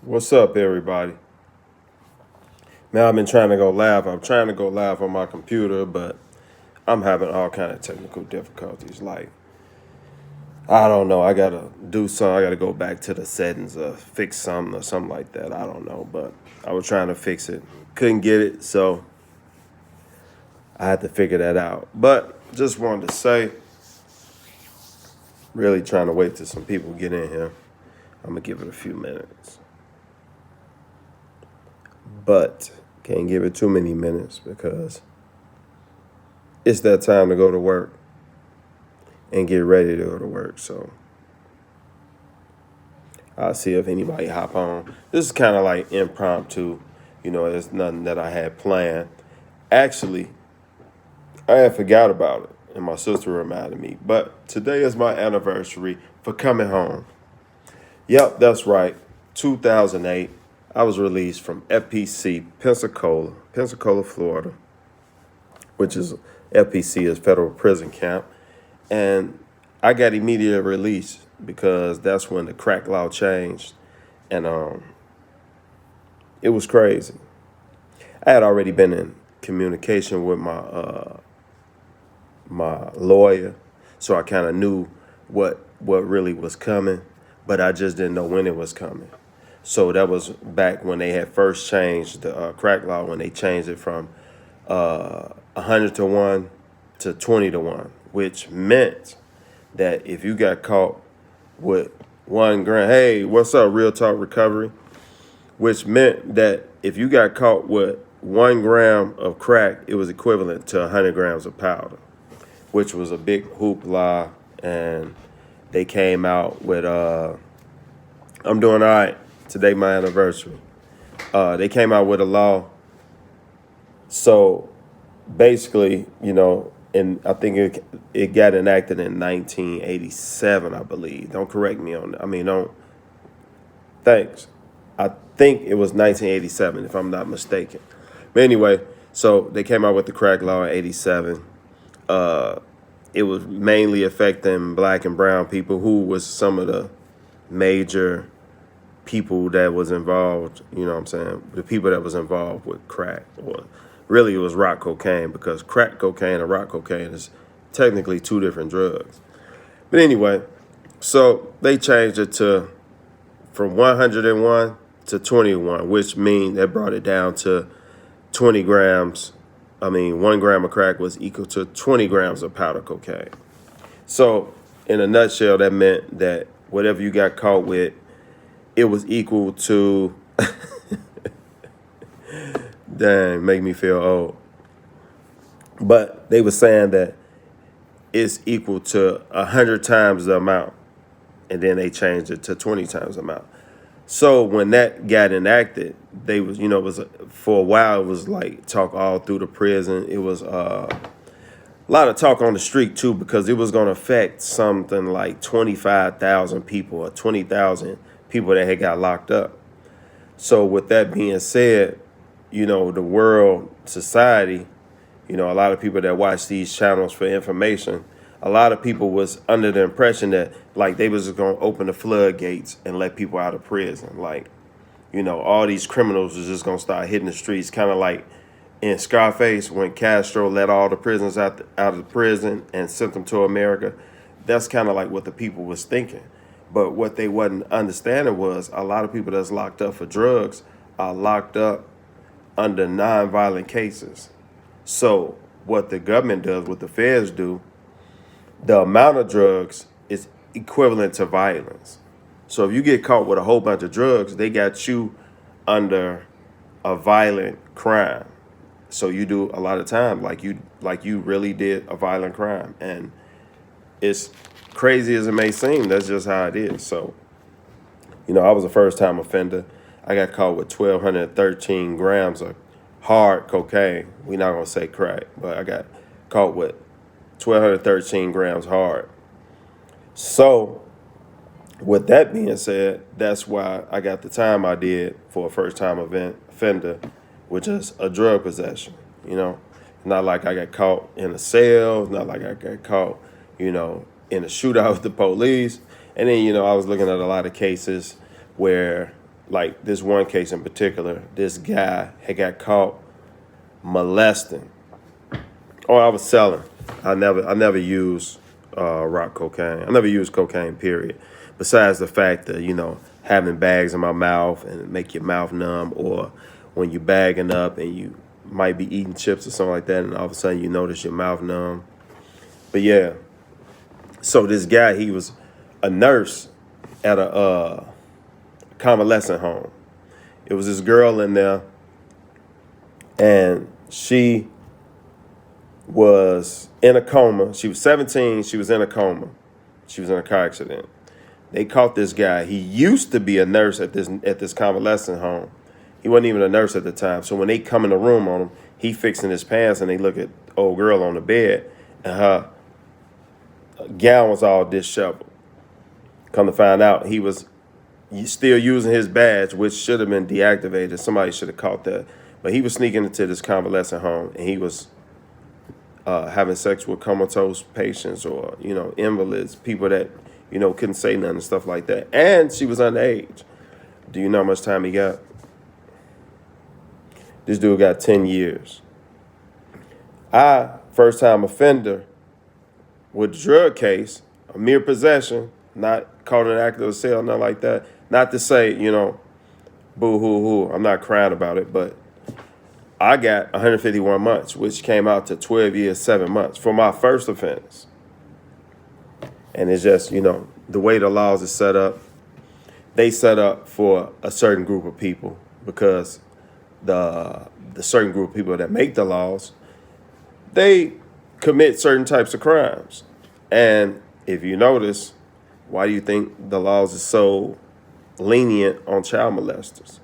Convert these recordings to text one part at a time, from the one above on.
What's up, everybody? Man, I've been trying to go live. I'm trying to go live on my computer, but I'm having all kind of technical difficulties. Like, I don't know. I gotta do something. I gotta go back to the settings or fix something or something like that. I don't know, but I was trying to fix it. Couldn't get it, so I had to figure that out. But just wanted to say, really trying to wait till some people get in here. I'm gonna give it a few minutes, but can't give it too many minutes because it's that time to go to work and get ready to go to work. So I'll see if anybody hop on. This is kind of like impromptu. It's nothing that I had planned. Actually, I had forgot about it, and my sister reminded me. But today is my anniversary for coming home. Yep, that's right. 2008, I was released from FPC Pensacola, Florida, which is FPC is federal prison camp. And I got immediate release because that's when the crack law changed. And it was crazy. I had already been in communication with my lawyer, so I kind of knew what really was coming, but I just didn't know when it was coming. So that was back when they had first changed the crack law, when they changed it from 100 to 1 to 20 to 1, which meant that if you got caught with 1 gram, hey, what's up, Real Talk Recovery? Which meant that if you got caught with 1 gram of crack, it was equivalent to 100 grams of powder, which was a big hoopla. And they came out with, I'm doing all right. Today, my anniversary. They came out with a law. So basically, and I think it got enacted in 1987, I believe. Don't correct me on that. Don't. Thanks. I think it was 1987, if I'm not mistaken. But anyway, so they came out with the crack law in 87. It was mainly affecting black and brown people, who was some of the major people that was involved, you know what I'm saying? The people that was involved with crack, or really it was rock cocaine, because crack cocaine and rock cocaine is technically two different drugs. But anyway, so they changed it to from 101 to 21, which means they brought it down to 20 grams. 1 gram of crack was equal to 20 grams of powder cocaine. So in a nutshell, that meant that whatever you got caught with, it was equal to, dang, make me feel old. But they were saying that it's equal to 100 times the amount. And then they changed it to 20 times the amount. So when that got enacted, they was, it was for a while, it was like talk all through the prison. It was a lot of talk on the street too, because it was going to affect something like 25,000 people or 20,000 people that had got locked up. So with that being said, the world, society, a lot of people that watch these channels for information, a lot of people was under the impression that like they was just going to open the floodgates and let people out of prison. Like, all these criminals was just going to start hitting the streets, kind of like in Scarface when Castro let all the prisoners out of the prison and sent them to America. That's kind of like what the people was thinking. But what they wasn't understanding was a lot of people that's locked up for drugs are locked up under nonviolent cases. So what the government does, what the feds do, the amount of drugs is equivalent to violence. So if you get caught with a whole bunch of drugs, they got you under a violent crime. So you do a lot of time like you really did a violent crime. And it's crazy as it may seem, that's just how it is. So, I was a first time offender. I got caught with 1,213 grams of hard cocaine. We're not gonna say crack, but I got caught with 1,213 grams hard. So with that being said, that's why I got the time I did for a first time offender, which is a drug possession. Not like I got caught in a cell, not like I got caught, in a shootout with the police. And then, I was looking at a lot of cases where like this one case in particular, this guy had got caught molesting. Oh, I was selling. I never used rock cocaine. I never used cocaine, period. Besides the fact that, having bags in my mouth and make your mouth numb, or when you're bagging up and you might be eating chips or something like that, and all of a sudden you notice your mouth numb. But yeah, so this guy, he was a nurse at a convalescent home. It was this girl in there, and she was in a coma. She was 17. She was in a coma. She was in a car accident. They caught this guy. He used to be a nurse at this convalescent home. He wasn't even a nurse at the time. So when they come in the room on him, he fixing his pants, and they look at old girl on the bed, and her gown was all disheveled. Come to find out, he was still using his badge, which should have been deactivated. Somebody should have caught that. But he was sneaking into this convalescent home, and he was having sex with comatose patients, or, invalids, people that, couldn't say nothing and stuff like that. And she was underage. Do you know how much time he got? This dude got 10 years. First time offender with the drug case, a mere possession, not caught in an act of assault, nothing like that. Not to say, boo-hoo-hoo, I'm not crying about it, but I got 151 months, which came out to 12 years, 7 months for my first offense. And it's just, the way the laws are set up, they set up for a certain group of people, because the certain group of people that make the laws, they commit certain types of crimes. And if you notice, why do you think the laws are so lenient on child molesters?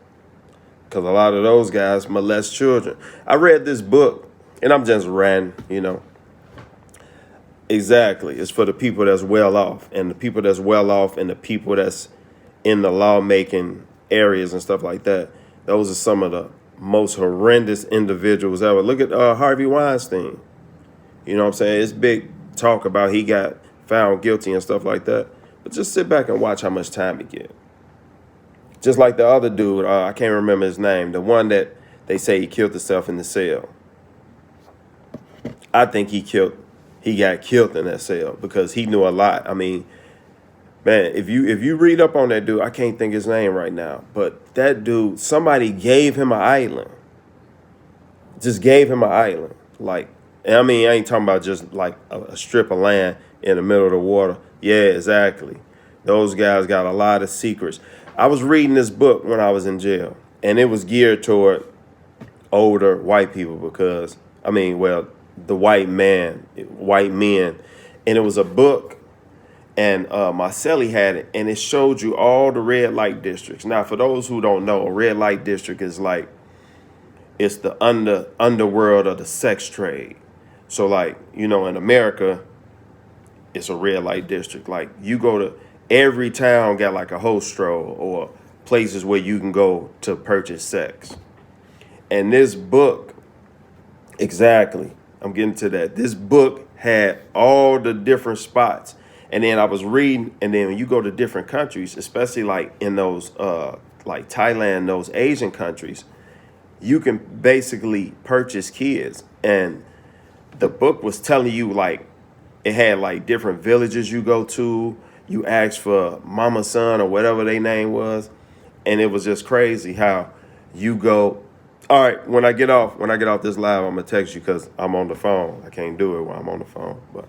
Because a lot of those guys molest children. I read this book, and I'm just ranting, Exactly. It's for the people that's well off, and the people that's well off, and the people that's in the lawmaking areas and stuff like that. Those are some of the most horrendous individuals ever. Look at Harvey Weinstein. You know what I'm saying? It's big talk about he got found guilty and stuff like that. But just sit back and watch how much time he get. Just like the other dude, I can't remember his name, the one that they say he killed himself in the cell. I think he got killed in that cell because he knew a lot. I mean, man, if you read up on that dude, I can't think his name right now, but that dude, somebody gave him an island. Just gave him an island. Like, I mean, I ain't talking about just like a strip of land in the middle of the water. Yeah, exactly. Those guys got a lot of secrets. I was reading this book when I was in jail, and it was geared toward older white people because, the white men, and it was a book, and my cellie had it, and it showed you all the red light districts. Now, for those who don't know, a red light district is like, it's the underworld of the sex trade. So, like, in America, it's a red light district. Like, you go to every town got like a hostro or places where you can go to purchase sex. And this book, exactly, I'm getting to that. This book had all the different spots. And then I was reading, and then when you go to different countries, especially like in those, like Thailand, those Asian countries, you can basically purchase kids. And the book was telling you, like, it had like different villages you go to. You ask for mama, son, or whatever their name was. And it was just crazy how you go, all right, when I get off this live, I'm going to text you because I'm on the phone. I can't do it while I'm on the phone. But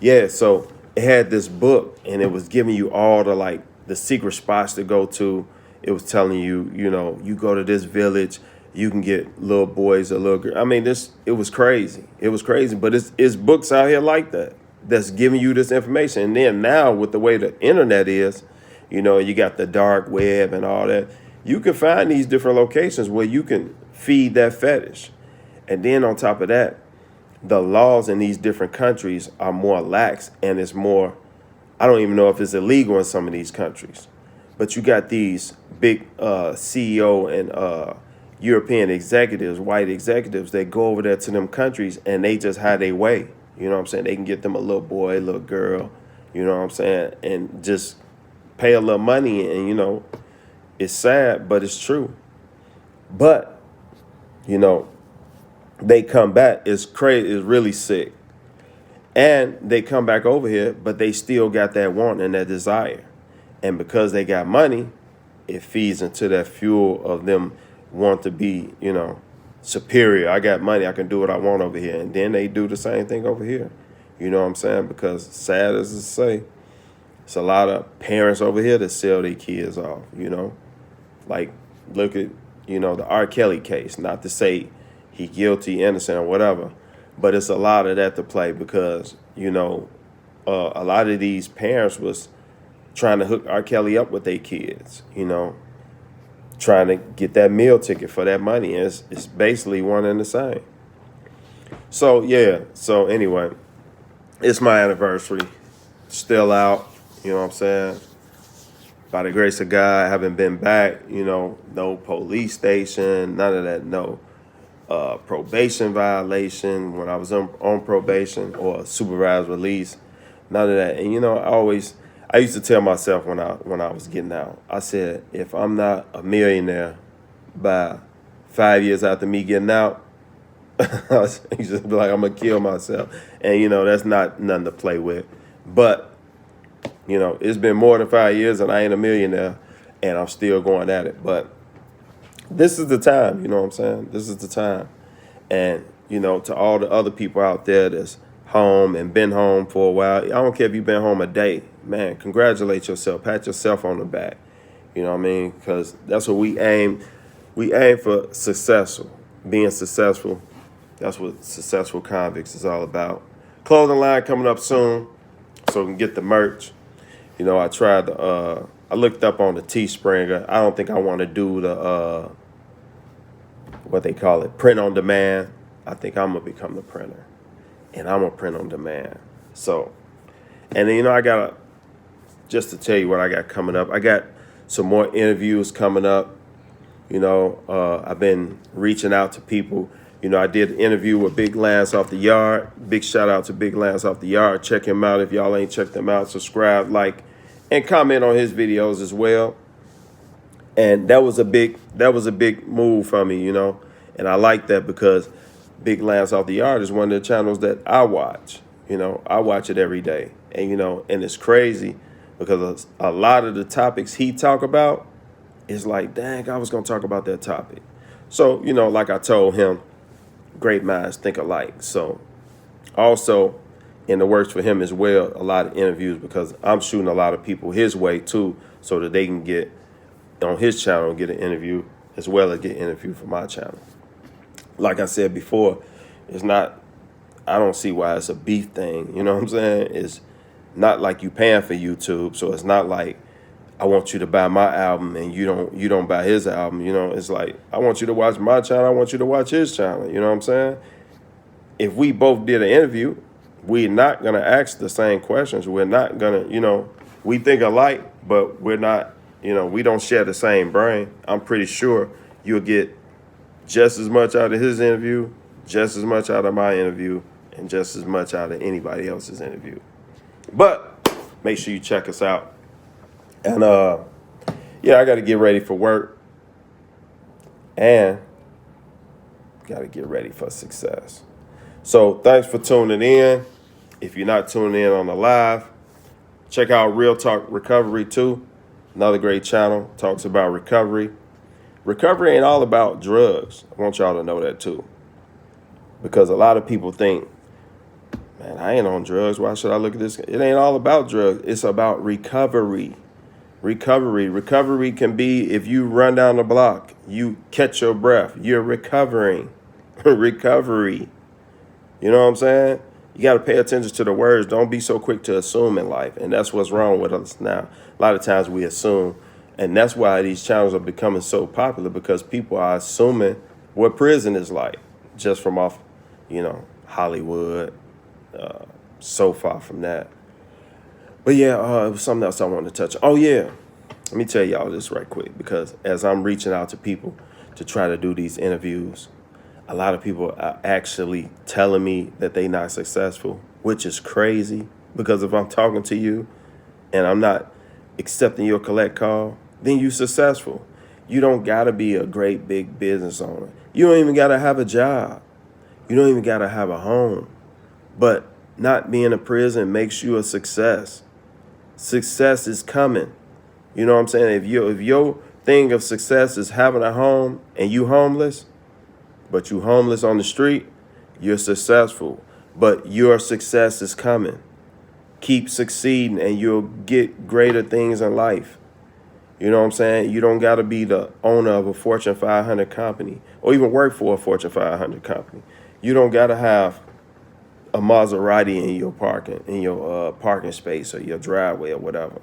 yeah, so it had this book, and it was giving you all the secret spots to go to. It was telling you, you go to this village, you can get little boys or little girls. I mean, it was crazy. It was crazy, but it's books out here like that that's giving you this information. And then now with the way the internet is, you got the dark web and all that, you can find these different locations where you can feed that fetish. And then on top of that, the laws in these different countries are more lax, and it's more, I don't even know if it's illegal in some of these countries. But you got these big CEO and European executives, white executives, they go over there to them countries and they just have their way. You know what I'm saying? They can get them a little boy, a little girl, you know what I'm saying? And just pay a little money and, It's sad, but it's true. But, you know, they come back. It's crazy. It's really sick. And they come back over here, but they still got that want and that desire. And because they got money, it feeds into that fuel of them want to be, superior. I got money. I can do what I want over here. And then they do the same thing over here. You know what I'm saying? Because sad as to say, it's a lot of parents over here that sell their kids off, Like, look at, the R. Kelly case. Not to say he guilty, innocent, or whatever. But it's a lot of that to play because, a lot of these parents was trying to hook R. Kelly up with their kids, trying to get that meal ticket for that money. And it's basically one and the same. So, yeah. So, anyway, it's my anniversary. Still out, you know what I'm saying? By the grace of God, I haven't been back, no police station, none of that, no probation violation when I was on probation or supervised release, none of that. And, I used to tell myself when I was getting out, I said, if I'm not a millionaire by 5 years after me getting out, I used to be like, I'm going to kill myself. And, that's not nothing to play with. But, it's been more than 5 years and I ain't a millionaire and I'm still going at it. But this is the time, you know what I'm saying? This is the time. And, to all the other people out there that's home and been home for a while, I don't care if you've been home a day, man, congratulate yourself, pat yourself on the back. You know what I mean? Because that's what we aim. We aim for being successful. That's what Successful Convicts is all about. Clothing line coming up soon, so we can get the merch. I tried to, I looked up on the Teespring. I don't think I want to do the, what they call it, print on demand. I think I'm going to become the printer. And I'm going to print on demand. So, and then, just to tell you what I got coming up, I got some more interviews coming up. I've been reaching out to people. I did an interview with Big Lance off the yard. Big shout out to Big Lance off the yard. Check him out if y'all ain't checked him out. Subscribe, like, and comment on his videos as well. And that was a big move for me, And I like that because Big Lance off the yard is one of the channels that I watch. I watch it every day. And, and it's crazy because a lot of the topics he talk about is like, dang, I was going to talk about that topic. So, like I told him, great minds think alike. So also in the works for him as well, a lot of interviews because I'm shooting a lot of people his way too so that they can get on his channel and get an interview as well as get an interview for my channel. Like I said before, I don't see why it's a beef thing. You know what I'm saying? It's not like you paying for YouTube. So it's not like I want you to buy my album and you don't buy his album. It's like, I want you to watch my channel. I want you to watch his channel. You know what I'm saying? If we both did an interview, we're not going to ask the same questions. We're not going to, we think alike, but we're not, we don't share the same brain. I'm pretty sure you'll get just as much out of his interview, just as much out of my interview, and just as much out of anybody else's interview. But make sure you check us out. And, I got to get ready for work and got to get ready for success. So thanks for tuning in. If you're not tuning in on the live, check out Real Talk Recovery too. Another great channel, talks about recovery. Recovery ain't all about drugs. I want y'all to know that too. Because a lot of people think, man, I ain't on drugs. Why should I look at this? It ain't all about drugs. It's about recovery. Recovery can be if you run down the block, you catch your breath, you're recovering. Recovery. You know what I'm saying? You got to pay attention to the words. Don't be so quick to assume in life. And that's what's wrong with us now. A lot of times we assume. And that's why these channels are becoming so popular because people are assuming what prison is like just from off, Hollywood, so far from that. But yeah, it was something else I wanted to touch. Oh yeah, let me tell y'all this right quick because as I'm reaching out to people to try to do these interviews, a lot of people are actually telling me that they're not successful, which is crazy because if I'm talking to you and I'm not accepting your collect call, then you successful. You don't gotta be a great big business owner. You don't even gotta have a job. You don't even gotta have a home. But not being in prison makes you a success. Success is coming. You know what I'm saying? If your thing of success is having a home and you homeless, but you homeless on the street, you're successful. But your success is coming. Keep succeeding and you'll get greater things in life. You know what I'm saying? You don't got to be the owner of a Fortune 500 company or even work for a Fortune 500 company. You don't got to have a Maserati in your parking space or your driveway or whatever.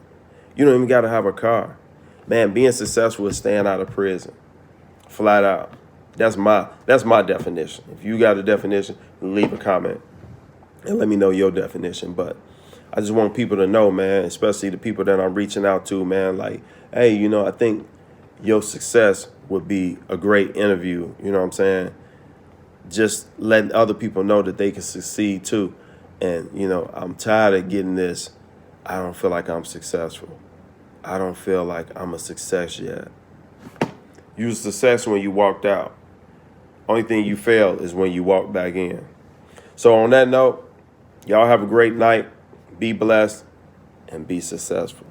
You don't even got to have a car. Man, being successful is staying out of prison. Flat out. That's my definition. If you got a definition, leave a comment and let me know your definition. But I just want people to know, man, especially the people that I'm reaching out to, man, like, hey, I think your success would be a great interview. You know what I'm saying? Just letting other people know that they can succeed too. And, I'm tired of getting this. I don't feel like I'm successful. I don't feel like I'm a success yet. You was a success when you walked out. Only thing you failed is when you walk back in. So on that note, y'all have a great night. Be blessed and be successful.